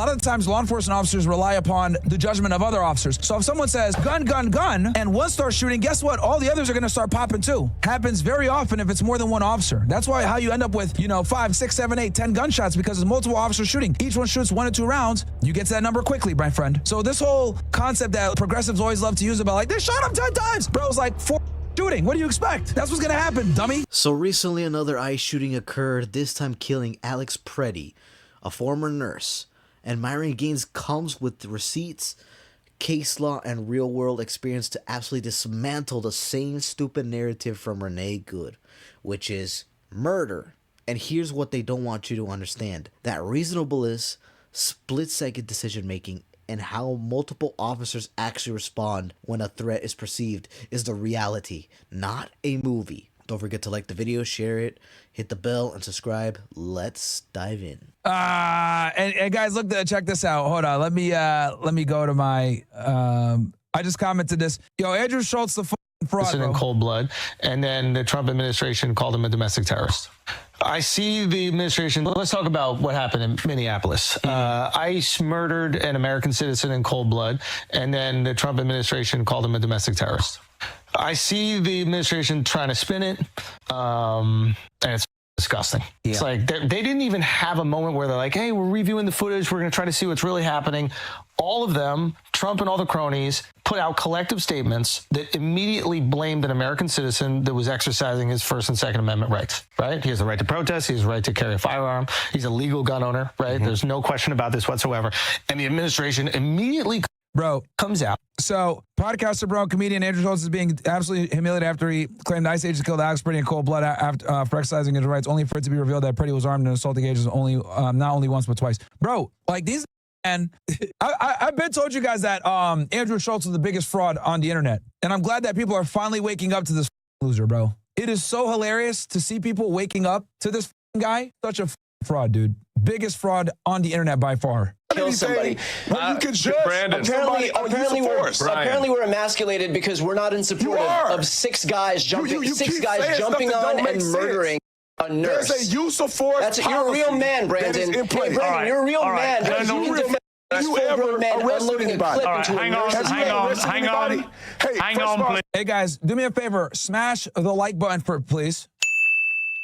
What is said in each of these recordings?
lot of the times law enforcement officers rely upon the judgment of other officers. So if someone says gun, gun, gun, and one starts shooting, guess what? All the others are going to start popping too. Happens very often if it's more than one officer. That's why how you end up with, 5, 6, 7, 8, 10 gunshots, because there's multiple officers shooting. Each one shoots 1 or 2 rounds. You get to that number quickly, my friend. So this whole concept that progressives always love to use about like, they shot him 10 times. Bro, it's like 4 shooting. What do you expect? That's what's going to happen, dummy. So recently another ICE shooting occurred, this time killing Alex Pretti, a former nurse. And Myron Gaines comes with receipts, case law, and real-world experience to absolutely dismantle the same stupid narrative from Renee Good, which is murder. And here's what they don't want you to understand. That reasonableness, split-second decision-making, and how multiple officers actually respond when a threat is perceived is the reality, not a movie. Don't forget to like the video, share it, hit the bell, and subscribe. Let's dive in. And guys, look, check this out. Hold on. Let me go to my. I just commented this. Yo, Andrew Schultz, the fraud, in cold blood, and then the Trump administration called him a domestic terrorist. I see the administration. Let's talk about what happened in Minneapolis. ICE murdered an American citizen in cold blood, and then the Trump administration called him a domestic terrorist. I see the administration trying to spin it, and it's disgusting. Yeah. It's like they didn't even have a moment where they're like, hey, we're reviewing the footage. We're going to try to see what's really happening. All of them, Trump and all the cronies, put out collective statements that immediately blamed an American citizen that was exercising his First and Second Amendment rights, right? He has the right to protest. He has the right to carry a firearm. He's a legal gun owner, right? Mm-hmm. There's no question about this whatsoever. And the administration immediately comes out. So, podcaster, bro, comedian Andrew Schultz is being absolutely humiliated after he claimed ICE agents killed Alex Pretti in cold blood for exercising his rights, only for it to be revealed that Pretti was armed and assaulting agents not only once but twice. Bro, like these, and I've been told you guys that Andrew Schultz is the biggest fraud on the internet, and I'm glad that people are finally waking up to this loser, bro. It is so hilarious to see people waking up to this guy. Such a fraud, dude. Biggest fraud on the internet by far. Kill somebody. You can judge apparently we're emasculated because we're not in support of 6 guys jumping on and murdering a nurse. There's a use of force. You're a real man, Brandon. Hey, Brandon, you're a real man. Have you ever arrested anybody? Hang on. Hey guys, do me a favor. Smash the like button please.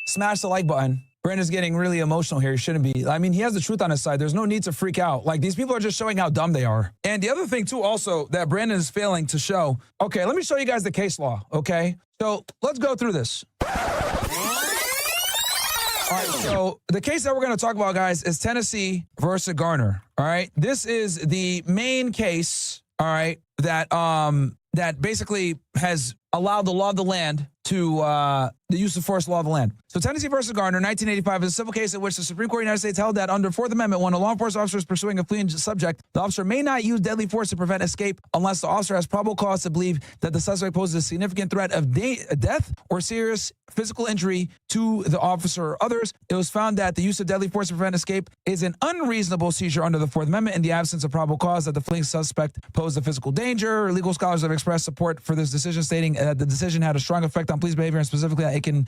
Smash the like button. Brandon's getting really emotional here. He shouldn't be. I mean, he has the truth on his side. There's no need to freak out. Like, these people are just showing how dumb they are. And the other thing, too, also, that Brandon is failing to show. Okay, let me show you guys the case law, okay? So, let's go through this. All right, so the case that we're going to talk about, guys, is Tennessee versus Garner, all right? This is the main case, all right, that basically has allowed the law of the land to the use of force law of the land. So Tennessee versus Garner, 1985, is a civil case in which the Supreme Court of the United States held that under 4th Amendment, when a law enforcement officer is pursuing a fleeing subject, the officer may not use deadly force to prevent escape unless the officer has probable cause to believe that the suspect poses a significant threat of death or serious physical injury to the officer or others. It was found that the use of deadly force to prevent escape is an unreasonable seizure under the 4th Amendment in the absence of probable cause that the fleeing suspect posed a physical danger. Legal scholars have expressed support for this decision, stating that the decision had a strong effect on police behavior and specifically that it can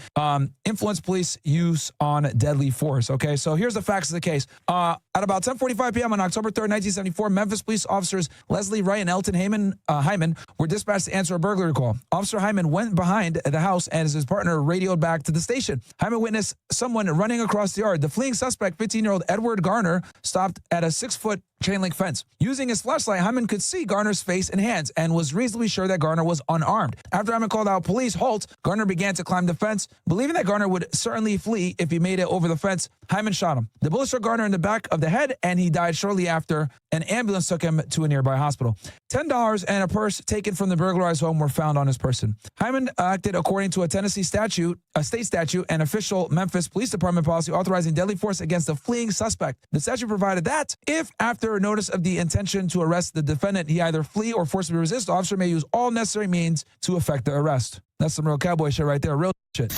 influence police use on deadly force. Okay, so here's the facts of the case. At about 10:45 p.m. on October 3rd, 1974, Memphis police officers Leslie Wright and Elton Hyman were dispatched to answer a burglary call. Officer Hyman went behind the house and his partner radioed back to the station. Hyman witnessed someone running across the yard. The fleeing suspect, 15-year-old Edward Garner, stopped at a 6-foot chain link fence. Using his flashlight, Hyman could see Garner's face and hands and was reasonably sure that Garner was unarmed. After Hyman called out police, halt, Garner began to climb the fence. Believing that Garner would certainly flee if he made it over the fence, Hyman shot him. The bullet struck Garner in the back of the head and he died shortly after. An ambulance took him to a nearby hospital. $10 and a purse taken from the burglarized home were found on his person. Hyman acted according to a Tennessee statute, a state statute, and official Memphis Police Department policy authorizing deadly force against the fleeing suspect. The statute provided that if, after notice of the intention to arrest the defendant, he either flee or forcibly resist, the officer may use all necessary means to effect the arrest. That's some real cowboy shit right there. Real shit.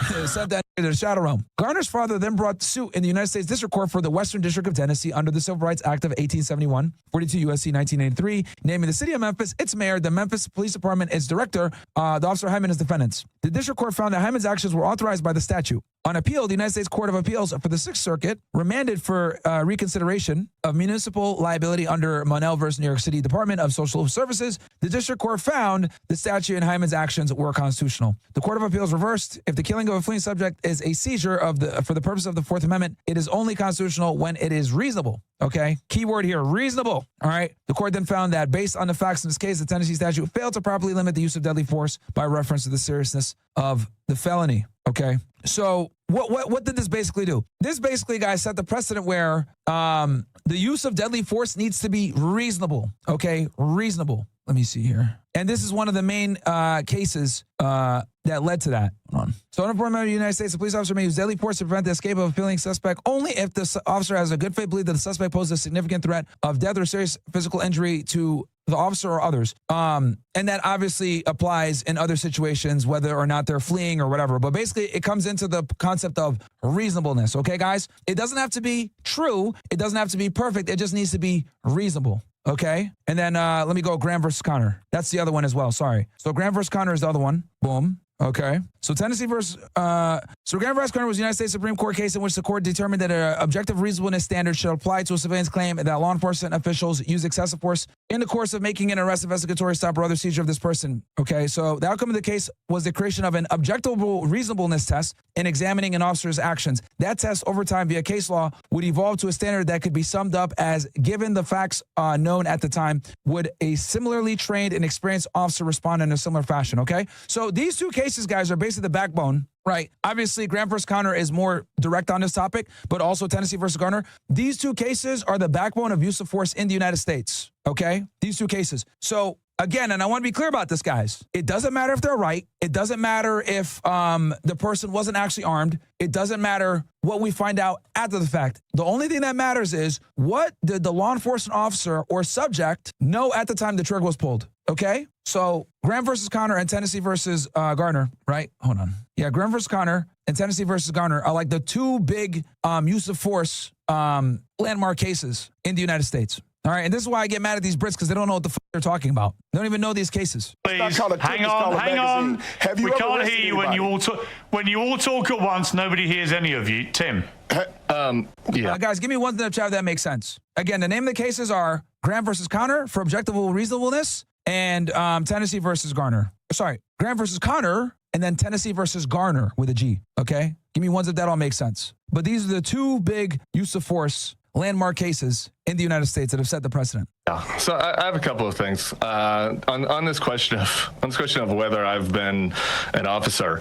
Sent that to the shadow realm. Garner's father then brought suit in the United States District Court for the Western District of Tennessee under the Civil Rights Act of 1871, 42 U.S.C. 1983, naming the city of Memphis, its mayor, the Memphis Police Department, its director, the Officer Hyman as defendants. The District Court found that Hyman's actions were authorized by the statute. On appeal, the United States Court of Appeals for the Sixth Circuit remanded for reconsideration of municipal liability under Monell versus New York City Department of Social Services. The District Court found the statute and Hyman's actions were constitutional. The Court of Appeals reversed. If the killing of a fleeing subject is a seizure for the purpose of the Fourth Amendment, it is only constitutional when it is reasonable. Okay? Keyword here, reasonable. All right? The court then found that based on the facts in this case, the Tennessee statute failed to properly limit the use of deadly force by reference to the seriousness of the felony. Okay? So what did this basically do? This basically, guys, set the precedent where the use of deadly force needs to be reasonable. Okay? Reasonable. Let me see here. And this is one of the main cases that led to that. Hold on. So, under the United States, a police officer may use deadly force to prevent the escape of a fleeing suspect only if the officer has a good faith belief that the suspect poses a significant threat of death or serious physical injury to the officer or others. And that obviously applies in other situations, whether or not they're fleeing or whatever. But basically, it comes into the concept of reasonableness. Okay, guys? It doesn't have to be true. It doesn't have to be perfect. It just needs to be reasonable. Okay. And then let me go Graham versus Connor. That's the other one as well. Sorry. So Graham versus Connor is the other one. Boom. Okay. So Tennessee versus Graham versus Connor was a United States Supreme Court case in which the court determined that an objective reasonableness standard should apply to a civilian's claim that law enforcement officials use excessive force in the course of making an arrest, investigatory stop, or other seizure of this person. Okay. So the outcome of the case was the creation of an objective reasonableness test in examining an officer's actions. That test over time via case law would evolve to a standard that could be summed up as, given the facts known at the time, would a similarly trained and experienced officer respond in a similar fashion. Okay. So these two cases, guys, are basically the backbone, right? Obviously, Graham versus Connor is more direct on this topic, but also Tennessee versus Garner. These two cases are the backbone of use of force in the United States. Okay. These two cases. So again, and I want to be clear about this, guys. It doesn't matter if they're right. It doesn't matter if the person wasn't actually armed. It doesn't matter what we find out after the fact. The only thing that matters is, what did the law enforcement officer or subject know at the time the trigger was pulled? Okay? So Graham versus Connor and Tennessee versus Garner, right? Hold on. Yeah, Graham versus Connor and Tennessee versus Garner are like the two big use of force landmark cases in the United States. All right, and this is why I get mad at these Brits, because they don't know what the fuck they're talking about. They don't even know these cases. Please, hang on. We can't hear you when you all talk. When you all talk at once, nobody hears any of you. Tim. Yeah. Guys, give me one in the chat that makes sense. Again, the name of the cases are Graham versus Connor for objective reasonableness and Tennessee versus Garner. Sorry, Graham versus Connor and then Tennessee versus Garner with a G. Okay? Give me ones if that all makes sense. But these are the two big use of force landmark cases in the United States that have set the precedent. Yeah. So I have a couple of things on this question of whether I've been an officer.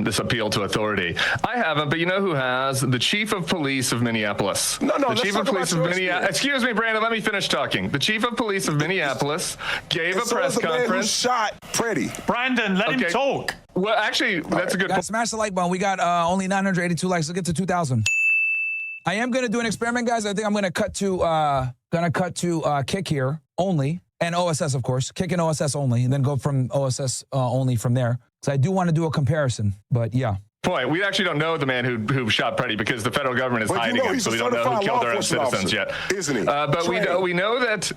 This appeal to authority. I haven't, but you know who has? The chief of police of Minneapolis. The chief of police of Minneapolis. Excuse me, Brandon. Let me finish talking. The chief of police of Minneapolis gave a press conference. Man who shot Pretti. Brandon, let him talk. Well, actually, that's a good point. Smash the like button. We got only 982 likes. Let's get to 2,000. I am going to do an experiment, guys. I think I'm going to cut to Kick here only, and OSS, of course. Kick and OSS only, and then go from OSS only from there. So I do want to do a comparison, but yeah. Point. We actually don't know the man who shot Pretti because the federal government is hiding him, so we don't know who killed their own citizens yet. Isn't he? But we know that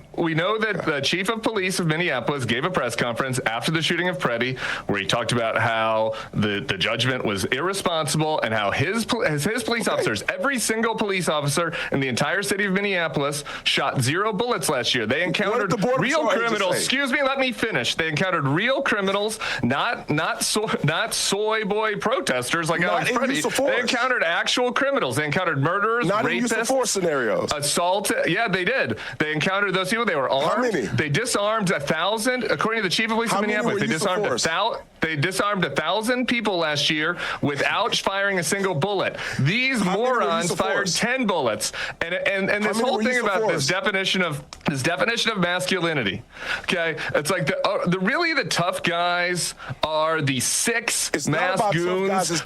the chief of police of Minneapolis gave a press conference after the shooting of Pretti, where he talked about how the judgment was irresponsible and how his police officers, every single police officer in the entire city of Minneapolis, shot 0 bullets last year. They encountered real criminals. Excuse me, let me finish. They encountered real criminals, not soy boy protesters like Alex Pretti. They encountered actual criminals. They encountered murderers, not rapists, in use of force scenarios. Assault. Yeah, they did. They encountered those people. They were armed. How many? They disarmed 1,000, according to the chief of police of Minneapolis. They disarmed 1,000 people last year without firing a single bullet. These morons fired 10 bullets. And this whole thing about this definition of masculinity. Okay, it's like the tough guys are the 6 mass goons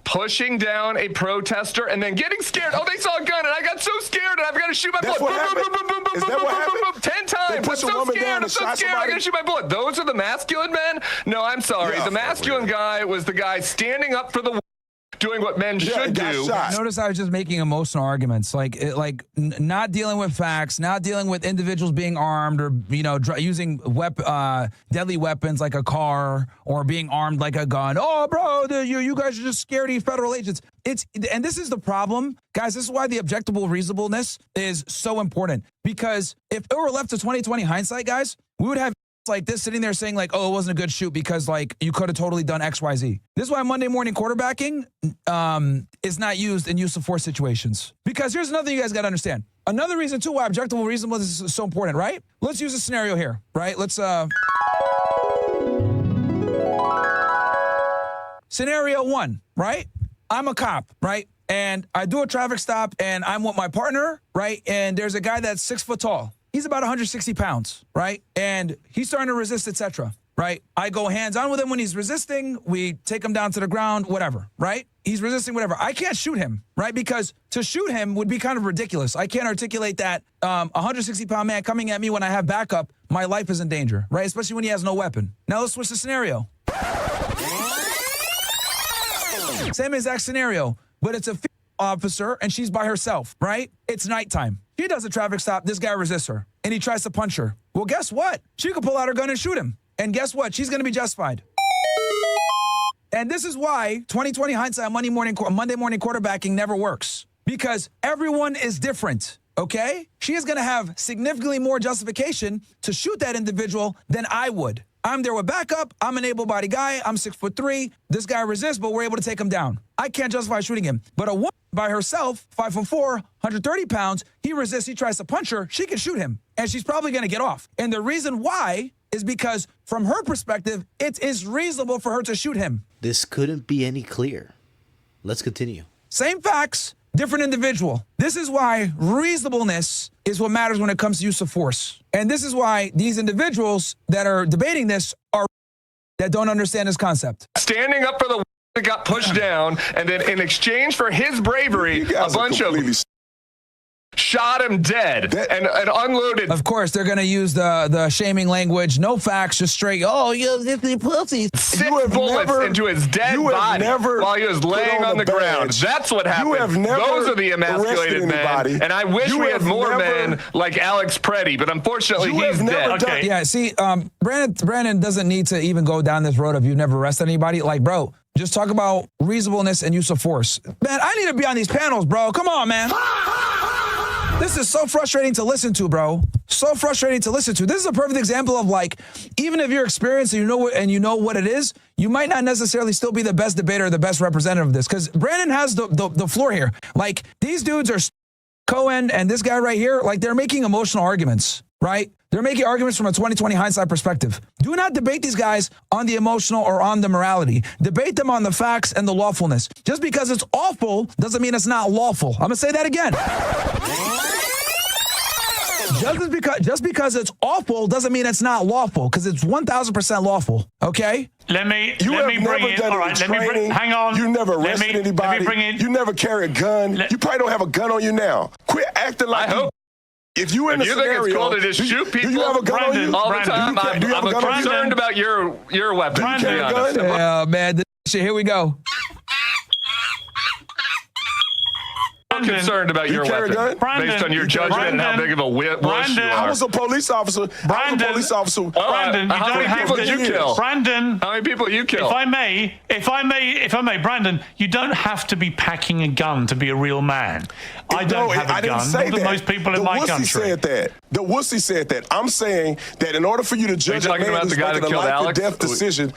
pushing down a protester and then getting scared. Oh, they saw a gun and I got so scared and I've got to shoot my bullet. Boom, 10 times. I'm so scared. I got to shoot my bullet. Those are the masculine men? No, I'm sorry. Yeah. The masculine guy was the guy standing up for the doing what men should do. Notice I was just making emotional arguments, not dealing with facts, not dealing with individuals being armed or using deadly weapons like a car or being armed like a gun. Oh, bro, you guys are just scaredy federal agents. And this is the problem, guys. This is why the objectable reasonableness is so important, because if it were left to 2020 hindsight, guys, we would have like this sitting there saying like, oh, it wasn't a good shoot because like you could have totally done X, Y, Z. This is why Monday morning quarterbacking is not used in use of force situations. Because here's another thing you guys got to understand. Another reason too why objectable reasonableness is so important, right? Let's use a scenario here, right? Let's scenario one, right? I'm a cop, right? And I do a traffic stop and I'm with my partner, right? And there's a guy that's 6 foot tall. He's about 160 pounds, right? And he's starting to resist, etc., right? I go hands-on with him when he's resisting. We take him down to the ground, whatever, right? He's resisting, whatever. I can't shoot him, right? Because to shoot him would be kind of ridiculous. I can't articulate that 160-pound man coming at me when I have backup, my life is in danger, right? Especially when he has no weapon. Now let's switch the scenario. Same exact scenario, but it's a officer and she's by herself, right? It's nighttime. She does a traffic stop. This guy resists her and he tries to punch her. Well, guess what? She could pull out her gun and shoot him. And guess what? She's going to be justified. And this is why 2020 hindsight Monday morning quarterbacking never works, because everyone is different. Okay? She is going to have significantly more justification to shoot that individual than I would. I'm there with backup. I'm an able-bodied guy. I'm 6'3". This guy resists, but we're able to take him down. I can't justify shooting him. But a woman by herself, 5'4", 130 pounds, he resists, he tries to punch her, she can shoot him. And she's probably going to get off. And the reason why is because, from her perspective, it is reasonable for her to shoot him. This couldn't be any clearer. Let's continue. Same facts, different individual. This is why reasonableness is what matters when it comes to use of force. And this is why these individuals that are debating this are that don't understand this concept. Standing up for the that got pushed down, and then in exchange for his bravery, a bunch of shot him dead and unloaded. Of course, they're going to use the shaming language. No facts, just straight, oh, you're pussy. 6 bullets into his dead body while he was laying on the ground. That's what happened. Those are the emasculated men. And I wish we had more men like Alex Pretti, but unfortunately he's dead. Okay. Yeah, see, Brandon doesn't need to even go down this road of you've never arrested anybody. Like, bro, just talk about reasonableness and use of force. Man, I need to be on these panels, bro. Come on, man. This is so frustrating to listen to, bro. So frustrating to listen to. This is a perfect example of, like, even if you're experienced and you know what it is, you might not necessarily still be the best debater or the best representative of this, because Brandon has the floor here. Like, these dudes are Cohen and this guy right here, like, they're making emotional arguments, right? They're making arguments from a 2020 hindsight perspective. Do not debate these guys on the emotional or on the morality. Debate them on the facts and the lawfulness. Just because it's awful doesn't mean it's not lawful. I'm going to say that again. Just because it's awful doesn't mean it's not lawful, because it's 1,000% lawful. Okay? Let me bring in. All right, hang on. You never arrested anybody. You never carry a gun. You probably don't have a gun on you now. Quit acting like. If you in a scenario, think it's cool to just shoot people? Do you have a gun on you all the time? I'm concerned about your weapon. Yeah, man. Here we go. I'm concerned about your weapon based on your judgment and how big of a wuss you are. I was a police officer. Brandon, how many people you kill? Brandon, how many people you kill? If I may, Brandon, you don't have to be packing a gun to be a real man. I don't have a gun. More than most people in my country. The wussy said that. I'm saying that in order for you to judge a man who's making a life and death decision,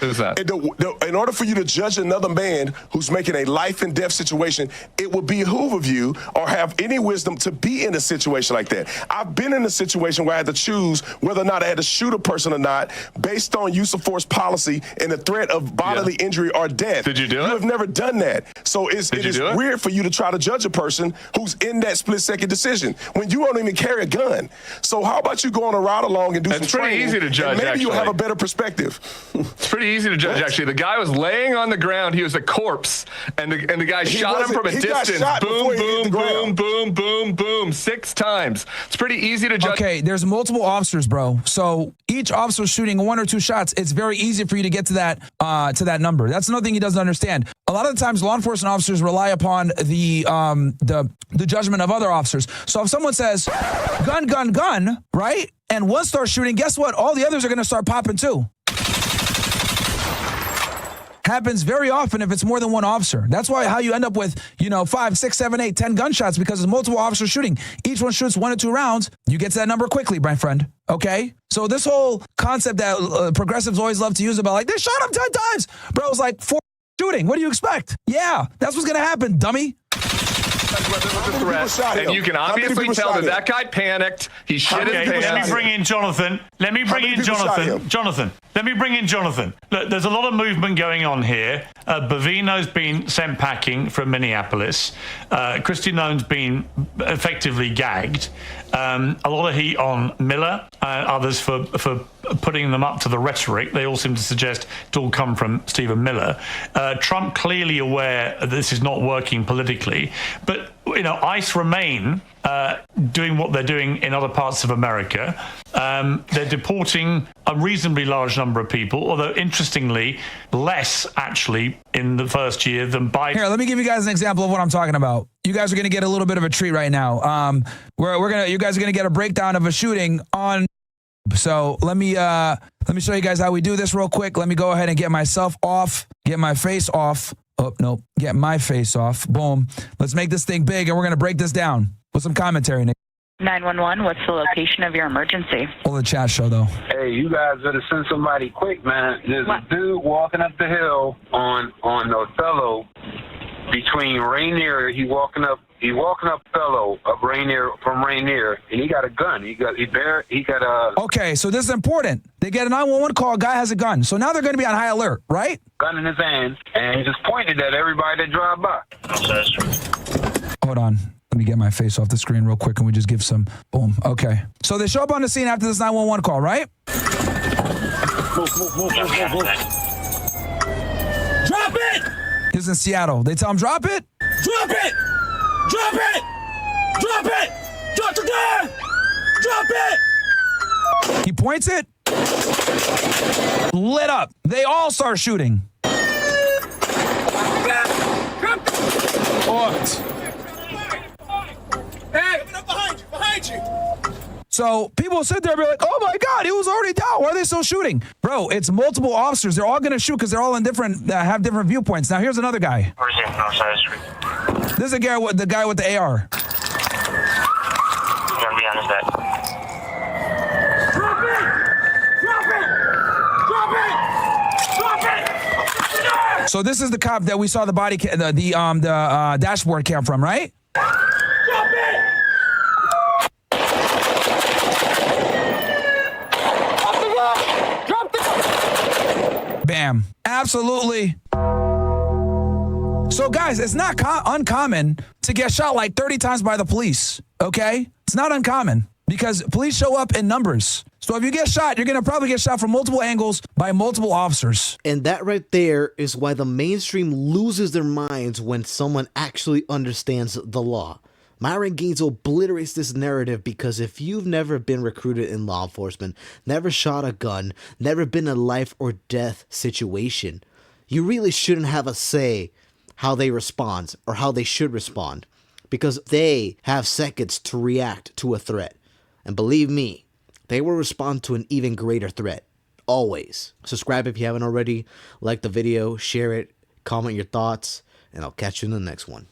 in order for you to judge another man who's making a life and death situation, it would behoove of you or have any wisdom to be in a situation like that. I've been in a situation where I had to choose whether or not I had to shoot a person or not based on use of force policy and the threat of bodily injury or death. Did you do it? You have never done that. So it is weird for you to try to judge a person who's in that split-second decision when you don't even carry a gun. So how about you go on a ride along and do some training? It's pretty easy to judge, maybe actually. You'll have a better perspective. It's pretty easy to judge, actually. The guy was laying on the ground. He was a corpse, and the guy shot him from a distance. Boom, boom, boom, boom, boom, boom, 6 times. It's pretty easy to judge. Okay, there's multiple officers, bro. So each officer shooting 1 or 2 shots. It's very easy for you to get to that number. That's another thing he doesn't understand. A lot of the times, law enforcement officers rely upon the judgment of other officers. So if someone says gun, gun, gun, right, and one starts shooting, guess what? All the others are going to start popping too. Happens very often if it's more than one officer. That's why how you end up with, 5, 6, 7, 8, 10 gunshots, because there's multiple officers shooting. Each one shoots 1 or 2 rounds. You get to that number quickly, my friend. Okay? So this whole concept that progressives always love to use about like, they shot him 10 times. Bro, it's like 4 shooting. What do you expect? Yeah, that's what's going to happen, dummy. And you can obviously tell that guy panicked. He shit his pants. Let me bring in Jonathan. Let me bring in Jonathan. Look, there's a lot of movement going on here. Bavino's been sent packing from Minneapolis. Kristi Noem's been effectively gagged. A lot of heat on Miller and others for putting them up to the rhetoric. They all seem to suggest it all come from Stephen Miller. Trump clearly aware that this is not working politically, but ICE remain doing what they're doing in other parts of America. They're deporting a reasonably large number of people, although interestingly, less actually in the first year than Biden. Here, let me give you guys an example of what I'm talking about. You guys are going to get a little bit of a treat right now. You guys are going to get a breakdown of a shooting on. So let me show you guys how we do this real quick. Let me go ahead and get myself off, get my face off. Oh, no, get my face off. Boom. Let's make this thing big, and we're going to break this down with some commentary, Nick. 911, what's the location of your emergency? All the chat show, though. Hey, you guys better send somebody quick, man. There's a dude walking up the hill on Othello between Rainier. He walking up Othello up Rainier from Rainier, and he got a gun. He got a. Okay, so this is important. They get a 911 call. Guy has a gun. So now they're going to be on high alert, right? Gun in his hand, and he just pointed at everybody that drive by. Hold on. Let me get my face off the screen real quick, and we just give some boom. Okay. So they show up on the scene after this 911 call, right? Move. Drop it! He's in Seattle. They tell him, drop it. Drop it! Drop it! Drop it! Drop the gun! Drop it! He points it. Lit up. They all start shooting. What? Hey, behind you. So people sit there and be like, oh my God, he was already down. Why are they still shooting? Bro, it's multiple officers. They're all going to shoot because they're all in have different viewpoints. Now here's another guy. Where's he? North side of the street. This is the guy with the AR. He's gonna be on his back. Drop it! Drop it! Drop it! Drop it! So this is the cop that we saw the body the dashboard cam from, right? Drop it! Drop the gun! Bam. Absolutely. So guys, it's not uncommon to get shot like 30 times by the police, okay? It's not uncommon because police show up in numbers. So if you get shot, you're going to probably get shot from multiple angles by multiple officers. And that right there is why the mainstream loses their minds when someone actually understands the law. Myron Gaines obliterates this narrative because if you've never been recruited in law enforcement, never shot a gun, never been in a life or death situation, you really shouldn't have a say how they respond or how they should respond, because they have seconds to react to a threat. And believe me, they will respond to an even greater threat. Always. Subscribe if you haven't already. Like the video, share it, comment your thoughts, and I'll catch you in the next one.